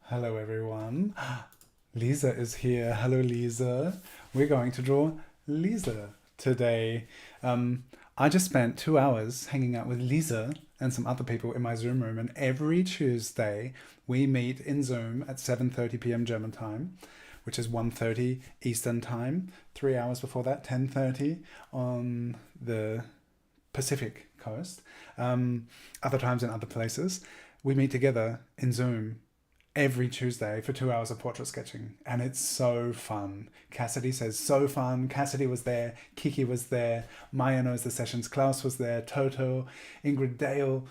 Hello everyone. Lisa is here. Hello Lisa. We're going to draw Lisa today. I just spent 2 hours hanging out with Lisa and some other people in my Zoom room, and every Tuesday we meet in Zoom at 7:30 p.m. German time, which is 1:30 Eastern time. 3 hours before that, 10:30 on the Pacific coast. Other times in other places, we meet together in Zoom every Tuesday for 2 hours of portrait sketching, and it's so fun. Cassidy says so fun. Cassidy was there, Kiki was there, Maya knows the sessions, Klaus was there, Toto, Ingrid, Dale,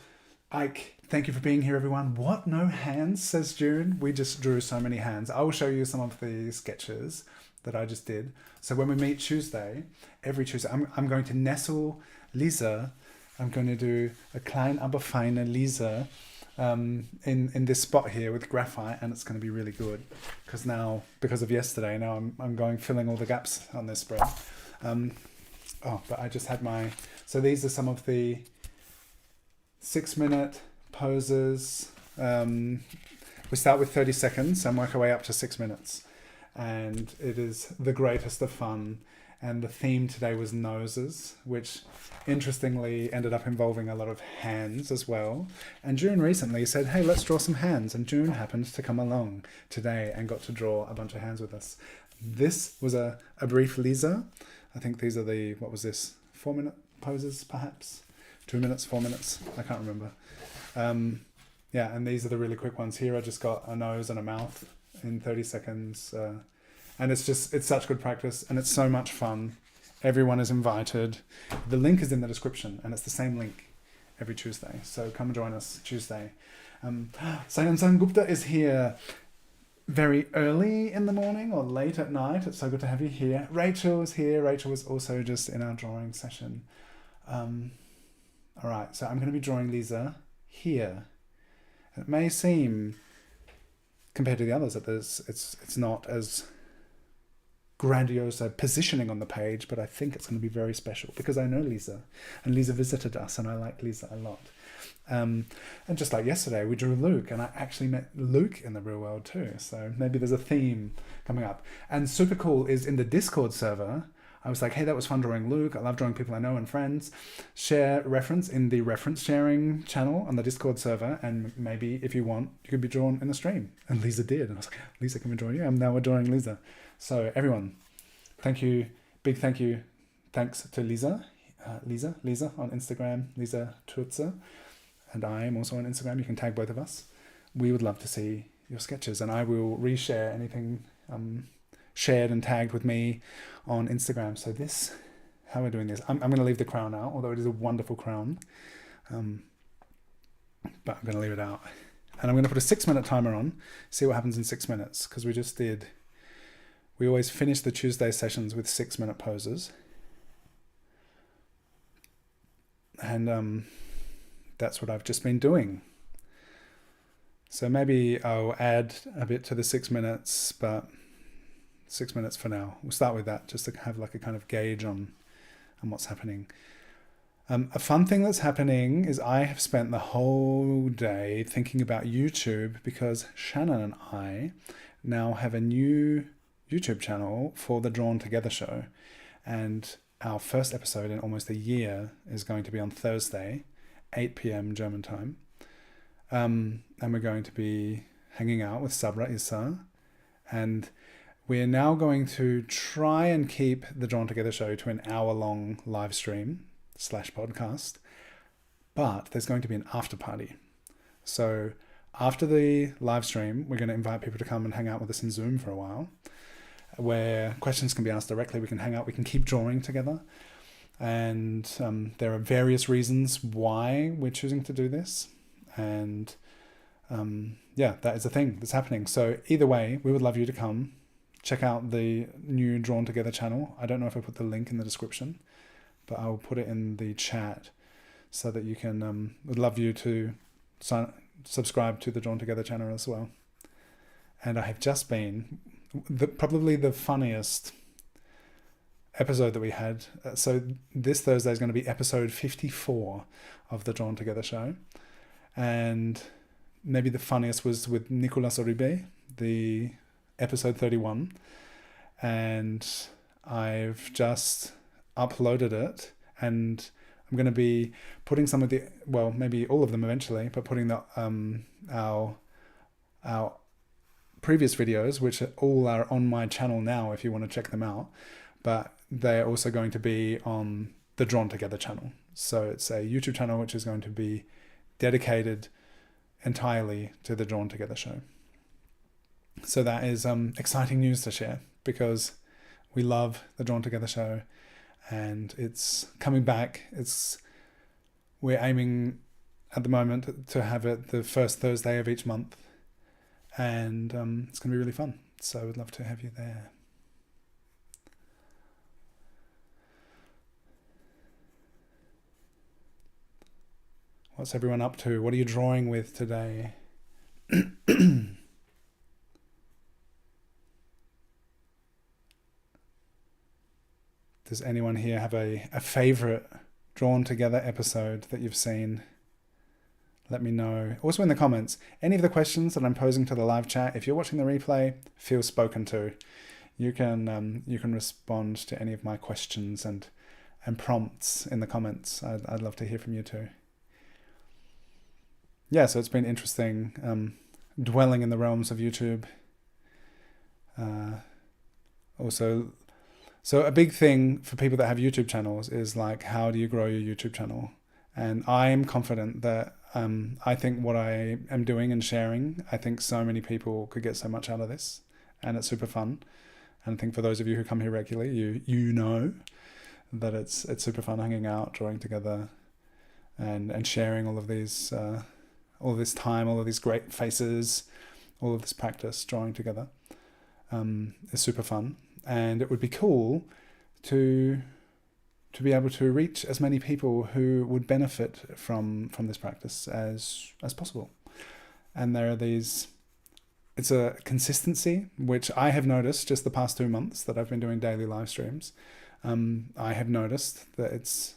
Ike. Thank you for being here, everyone. What, no hands, says June. We just drew so many hands. I will show you some of the sketches that I just did. So when we meet Tuesday, every Tuesday, I'm going to nestle Lisa. I'm going to do a klein aber feine Lisa in this spot here with graphite, and it's going to be really good because of yesterday. Now I'm going filling all the gaps on this spread. But I just had so these are some of the 6-minute poses. We start with 30 seconds and work our way up to 6 minutes, and it is the greatest of fun. And the theme today was noses, which interestingly ended up involving a lot of hands as well. And June recently said, hey, let's draw some hands. And June happened to come along today and got to draw a bunch of hands with us. This was a brief Lisa. I think these are 4-minute poses, perhaps? 2 minutes, 4 minutes, I can't remember. And these are the really quick ones. Here I just got a nose and a mouth in 30 seconds. And it's such good practice, and it's so much fun. Everyone is invited. The link is in the description, and it's the same link every Tuesday. So come join us Tuesday. Sayan Gupta is here very early in the morning or late at night. It's so good to have you here. Rachel is here. Rachel was also just in our drawing session. All right, so I'm going to be drawing Lisa here. It may seem, compared to the others, that it's not as grandiose positioning on the page, but I think it's going to be very special because I know Lisa, and Lisa visited us, and I like Lisa a lot. And just like yesterday, we drew Luke, and I actually met Luke in the real world too. So maybe there's a theme coming up. And super cool is in the Discord server. I was like, hey, that was fun drawing Luke. I love drawing people I know and friends. Share reference in the reference sharing channel on the Discord server, and maybe if you want, you could be drawn in the stream. And Lisa did, and I was like, Lisa, can we draw you? And now we're drawing Lisa. So everyone, thank you, big thank you, thanks to Lisa on Instagram, Lisa Turzer, and I am also on Instagram. You can tag both of us. We would love to see your sketches, and I will reshare anything shared and tagged with me on Instagram. So how we're doing this, I'm going to leave the crown out, although it is a wonderful crown, but I'm going to leave it out. And I'm going to put a 6-minute timer on, see what happens in 6 minutes, because we always finish the Tuesday sessions with 6-minute poses. And that's what I've just been doing. So maybe I'll add a bit to the 6 minutes, but 6 minutes for now. We'll start with that just to have like a kind of gauge on what's happening. A fun thing that's happening is I have spent the whole day thinking about YouTube because Shannon and I now have a new YouTube channel for the Drawn Together show, and our first episode in almost a year is going to be on Thursday, 8 p.m. German time, and we're going to be hanging out with Sabra Issa, and we're now going to try and keep the Drawn Together show to an hour-long live stream / podcast, but there's going to be an after party. So after the live stream, we're going to invite people to come and hang out with us in Zoom for a while, where questions can be asked directly. We can hang out, we can keep drawing together. And there are various reasons why we're choosing to do this. And that is a thing that's happening. So either way, we would love you to come. Check out the new Drawn Together channel. I don't know if I put the link in the description, but I'll put it in the chat so that you can, would love you to subscribe to the Drawn Together channel as well. And I have just been probably the funniest episode that we had. So this Thursday is going to be episode 54 of the Drawn Together show. And maybe the funniest was with Nicolas Oribe, the episode 31. And I've just uploaded it, and I'm going to be putting some of the, well, maybe all of them eventually, but putting the our previous videos, which all are on my channel now if you want to check them out, but they're also going to be on the Drawn Together channel. So it's a YouTube channel which is going to be dedicated entirely to the Drawn Together show. So that is exciting news to share, because we love the Drawn Together show, and it's coming back. We're aiming at the moment to have it the first Thursday of each month, and it's going to be really fun. So we'd love to have you there. What's everyone up to? What are you drawing with today? Does anyone here have a favorite Drawn Together episode that you've seen? Let me know. Also in the comments, any of the questions that I'm posing to the live chat, if you're watching the replay, feel spoken to. You can respond to any of my questions and prompts in the comments. I'd love to hear from you too. Yeah, so it's been interesting dwelling in the realms of YouTube. So a big thing for people that have YouTube channels is like, how do you grow your YouTube channel? And I am confident that I think what I am doing and sharing, I think so many people could get so much out of this, and it's super fun. And I think for those of you who come here regularly, you know that it's super fun hanging out, drawing together, and sharing all of these all this time, all of these great faces, all of this practice drawing together is super fun. And it would be cool to be able to reach as many people who would benefit from this practice as possible. And there are these, it's a consistency, which I have noticed just the past 2 months that I've been doing daily live streams. I have noticed that it's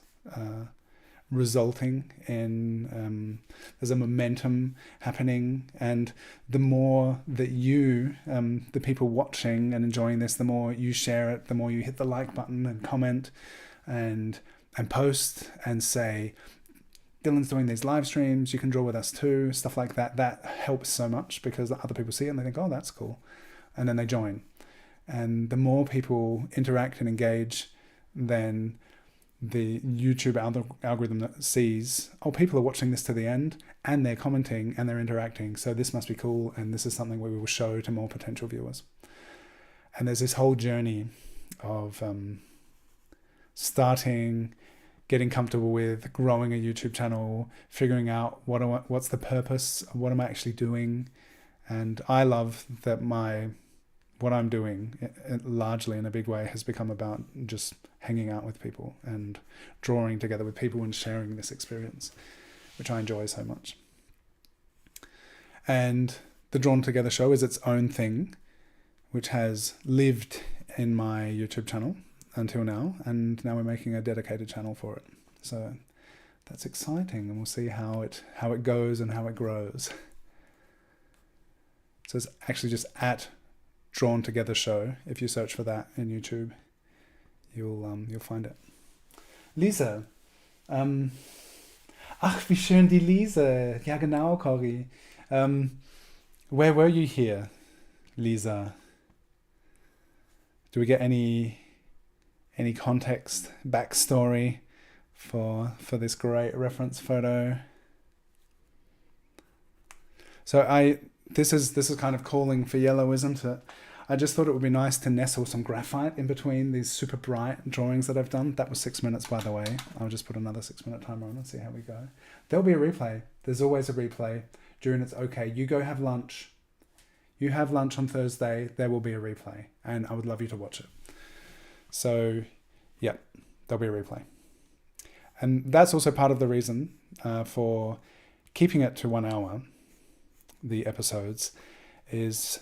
resulting in there's a momentum happening, and the more that you the people watching and enjoying this, the more you share it, the more you hit the like button and comment and post and say, Dylan's doing these live streams, you can draw with us too, stuff like that helps so much, because other people see it and they think, oh, that's cool, and then they join. And the more people interact and engage, then the YouTube algorithm that sees, oh, people are watching this to the end and they're commenting and they're interacting, so this must be cool, and this is something we will show to more potential viewers. And there's this whole journey of starting, getting comfortable with growing a YouTube channel, figuring out what's the purpose, what am I actually doing. And I love that what I'm doing largely in a big way has become about just hanging out with people and drawing together with people and sharing this experience, which I enjoy so much. And the Drawn Together show is its own thing, which has lived in my YouTube channel until now, and now we're making a dedicated channel for it. So that's exciting, and we'll see how it goes and how it grows. So it's actually just at Drawn Together show. If you search for that in YouTube, you'll find it. Lisa, ach, wie schön die Lisa. Ja, genau, Cory. Where were you here, Lisa? Do we get any context, backstory for this great reference photo? So this is kind of calling for yellow, isn't it? I just thought it would be nice to nestle some graphite in between these super bright drawings that I've done. That was 6 minutes, by the way. I'll just put another 6-minute timer on and see how we go. There'll be a replay. There's always a replay during It's Okay. You go have lunch. You have lunch on Thursday. There will be a replay, and I would love you to watch it. So, yeah, there'll be a replay. And that's also part of the reason for keeping it to 1 hour, the episodes, is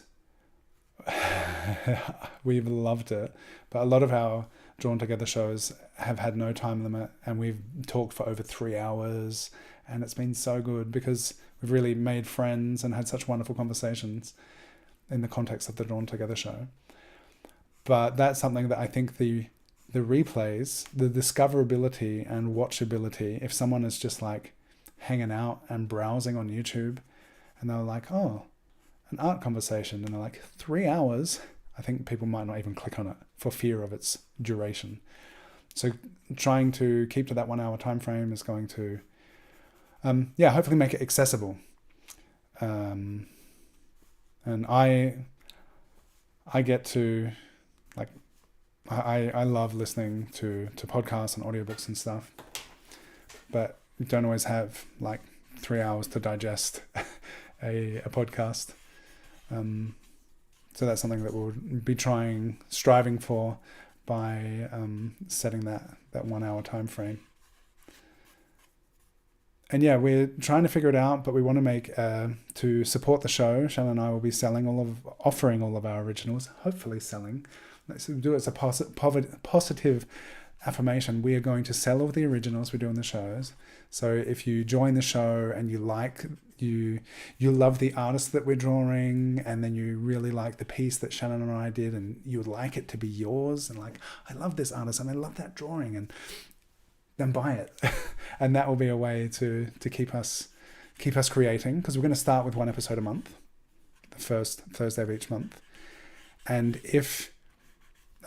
we've loved it, but a lot of our Drawn Together shows have had no time limit, and we've talked for over 3 hours And it's been so good because we've really made friends and had such wonderful conversations in the context of the Drawn Together show. But that's something that I think the replays, the discoverability and watchability, if someone is just like hanging out and browsing on YouTube and they're like, oh, an art conversation, and they're like 3 hours, I think people might not even click on it for fear of its duration. So trying to keep to that 1 hour time frame is going to, hopefully make it accessible. And I get to, like, I love listening to podcasts and audiobooks and stuff, but you don't always have like 3 hours to digest a podcast. So that's something that we'll be striving for by setting that 1 hour time frame. And yeah, we're trying to figure it out, but we want to make, to support the show, Shannon and I will be offering all of our originals, hopefully selling. Let's do it as a positive affirmation. We are going to sell all the originals we do in the shows. So if you join the show and you love the artist that we're drawing, and then you really like the piece that Shannon and I did, and you would like it to be yours, and like, I love this artist and I love that drawing, and then buy it. And that will be a way to keep us creating, because we're going to start with 1 episode a month, the first Thursday of each month. And if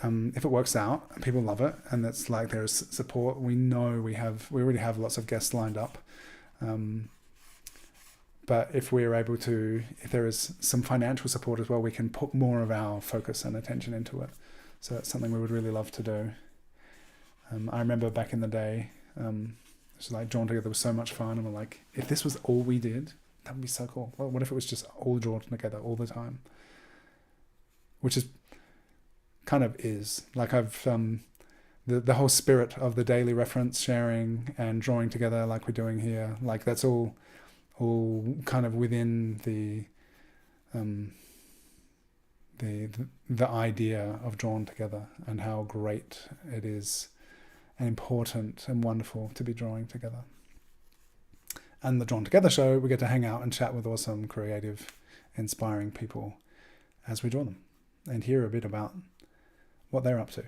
it works out and people love it, and it's like there's support, we know we already have lots of guests lined up. But if we're able to, if there is some financial support as well, we can put more of our focus and attention into it. So that's something we would really love to do. I remember back in the day, it was like Drawn Together was so much fun, and we're like, if this was all we did, that would be so cool. Well, what if it was just all drawn together all the time? Which is kind of is like I've the whole spirit of the daily reference sharing and drawing together like we're doing here, like that's all kind of within the idea of Drawn Together, and how great it is and important and wonderful to be drawing together. And the Drawn Together show, we get to hang out and chat with awesome, creative, inspiring people as we draw them, and hear a bit about what they're up to.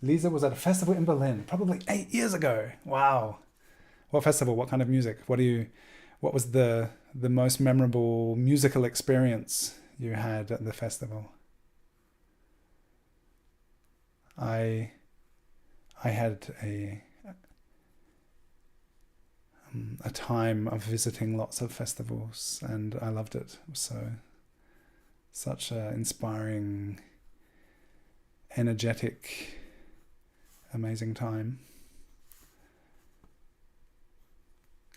Lisa was at a festival in Berlin, probably 8 years ago. Wow. What festival? What kind of music? What was the most memorable musical experience you had at the festival? I had a time of visiting lots of festivals, and I loved it. It was such an inspiring, energetic, amazing time.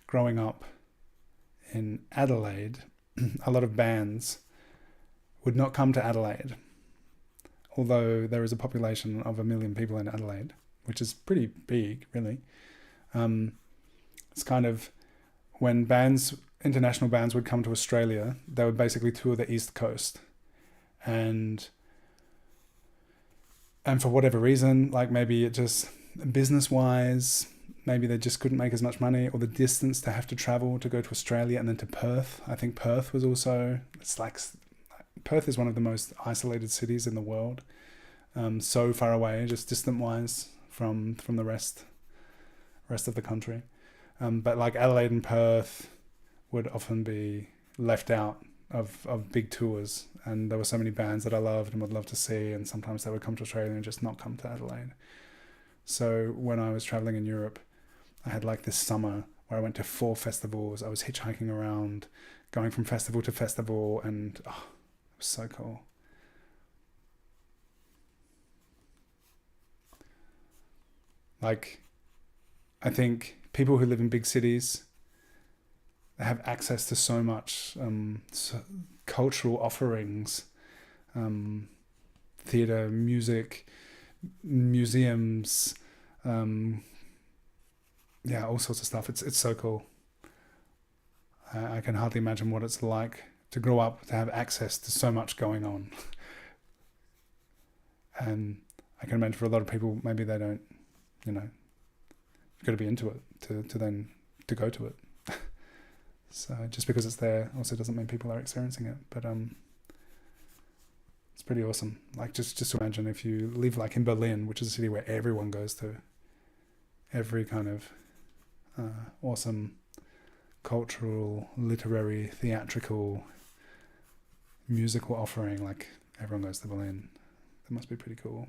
Growing up in Adelaide, a lot of bands would not come to Adelaide, although there is a population of 1 million people in Adelaide, which is pretty big, really. It's kind of when international bands would come to Australia, they would basically tour the East Coast. And for whatever reason, like maybe it just business-wise, maybe they just couldn't make as much money, or the distance to have to travel to go to Australia and then to Perth. I think Perth was also, Perth is one of the most isolated cities in the world. So far away, just distant-wise from the rest of the country. But like Adelaide and Perth would often be left out of big tours, and there were so many bands that I loved and would love to see, and sometimes they would come to Australia and just not come to Adelaide. So when I was traveling in Europe, I had like this summer where I went to 4 festivals. I was hitchhiking around, going from festival to festival, and it was so cool. Like, I think people who live in big cities have access to so much cultural offerings, theatre, music, museums, all sorts of stuff. It's so cool. I can hardly imagine what it's like to grow up to have access to so much going on. And I can imagine for a lot of people, maybe they don't, you've got to be into it to go to it. So just because it's there also doesn't mean people are experiencing it. But it's pretty awesome. Like just to imagine if you live like in Berlin, which is a city where everyone goes to, every kind of awesome cultural, literary, theatrical, musical offering, like everyone goes to Berlin. That must be pretty cool.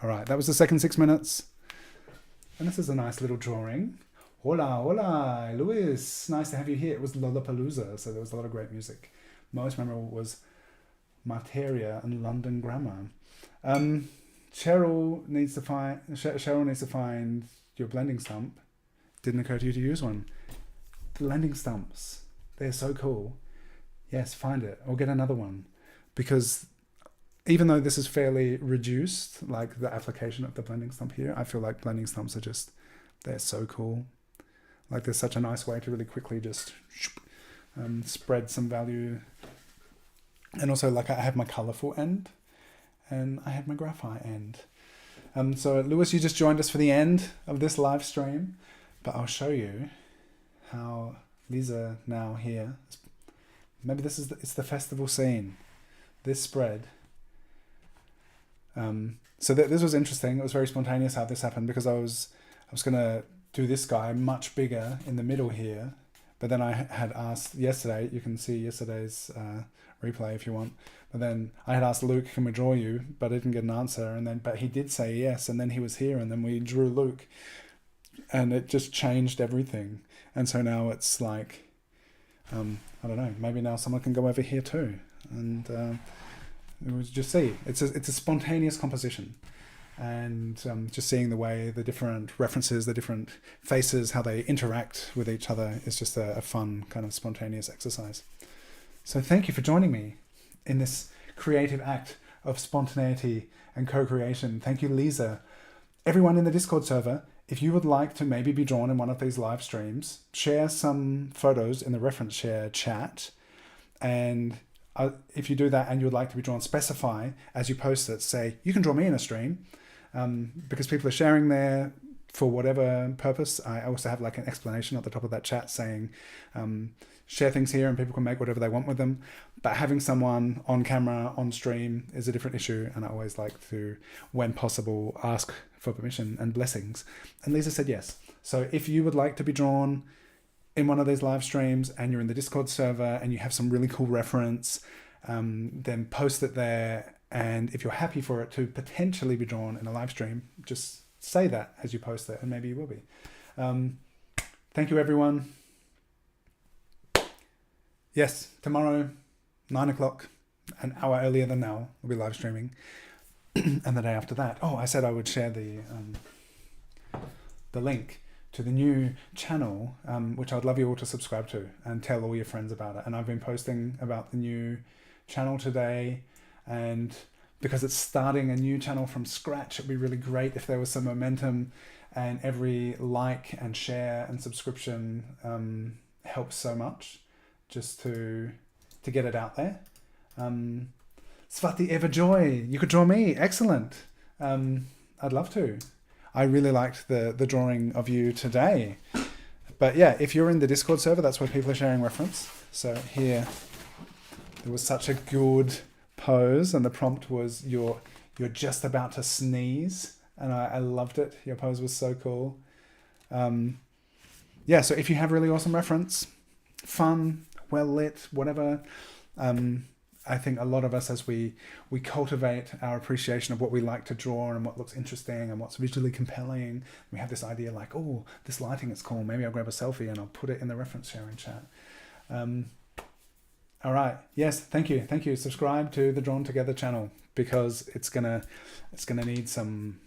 All right, that was the second 6 minutes. And this is a nice little drawing. Hola, Luis. Nice to have you here. It was Lollapalooza, so there was a lot of great music. Most memorable was Materia and London Grammar. Cheryl needs to find your blending stump. Didn't occur to you to use one. Blending stumps. They're so cool. Yes, find it or get another one, because even though this is fairly reduced, like the application of the blending stump here, I feel like blending stumps are they're so cool. Like there's such a nice way to really quickly just spread some value. And also, like, I have my colorful end and I have my graphite end. So Lewis, you just joined us for the end of this live stream, but I'll show you how Lisa now here, maybe this is it's the festival scene, this spread. So this was interesting. It was very spontaneous how this happened, because I was going to do this guy much bigger in the middle here, but then I had asked yesterday, you can see yesterday's replay if you want, but then I had asked Luke, can we draw you? But I didn't get an answer, but he did say yes, and then he was here, and then we drew Luke, and it just changed everything. And so now it's like, I don't know, maybe now someone can go over here too, and it was just see, it's a spontaneous composition, and just seeing the way the different references, the different faces, how they interact with each other is just a fun kind of spontaneous exercise. So thank you for joining me in this creative act of spontaneity and co-creation. Thank you, Lisa. Everyone in the Discord server, if you would like to maybe be drawn in one of these live streams, share some photos in the reference share chat, and if you do that and you would like to be drawn, specify as you post it, say, you can draw me in a stream, because people are sharing there for whatever purpose. I also have like an explanation at the top of that chat saying, share things here and people can make whatever they want with them. But having someone on camera, on stream is a different issue. And I always like to, when possible, ask for permission and blessings. And Lisa said yes. So if you would like to be drawn in one of these live streams and you're in the Discord server and you have some really cool reference, then post it there. And if you're happy for it to potentially be drawn in a live stream, just say that as you post it, and maybe you will be. Thank you, everyone. Yes, tomorrow, 9 o'clock, an hour earlier than now, we'll be live streaming. And the day after that, I said I would share the link to the new channel, which I'd love you all to subscribe to and tell all your friends about it. And I've been posting about the new channel today, and because it's starting a new channel from scratch, it'd be really great if there was some momentum, and every like and share and subscription helps so much just to get it out there. Svati Everjoy, you could draw me. Excellent. I'd love to. I really liked the drawing of you today. But yeah, if you're in the Discord server, that's where people are sharing reference. So here, there was such a good pose, and the prompt was you're just about to sneeze, and I loved it. Your pose was so cool. Yeah, so if you have really awesome reference, fun, well lit, whatever, I think a lot of us, as we cultivate our appreciation of what we like to draw and what looks interesting and what's visually compelling, we have this idea like, oh, this lighting is cool, maybe I'll grab a selfie and I'll put it in the reference sharing chat. All right. Yes, thank you. Subscribe to the Drawn Together channel, because it's gonna need some.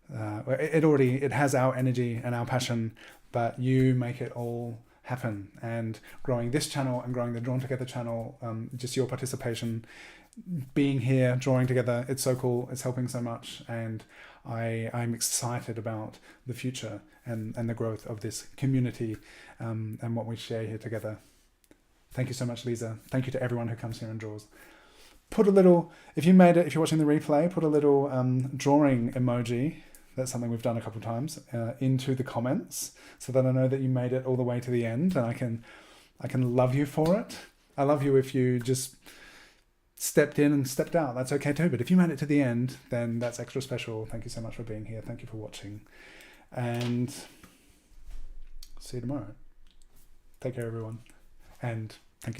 It has our energy and our passion, but you make it all happen. And growing this channel and growing the Drawn Together channel, just your participation, being here, drawing together, it's so cool. It's helping so much, and I'm excited about the future and the growth of this community, and what we share here together. Thank you so much, Lisa. Thank you to everyone who comes here and draws. put a little, if you made it, if you're watching the replay, put a little drawing emoji. That's something we've done a couple of times into the comments, so that I know that you made it all the way to the end, and I can love you for it. I love you if you just stepped in and stepped out. That's okay too. But if you made it to the end, then that's extra special. Thank you so much for being here. Thank you for watching, and see you tomorrow. Take care, everyone, and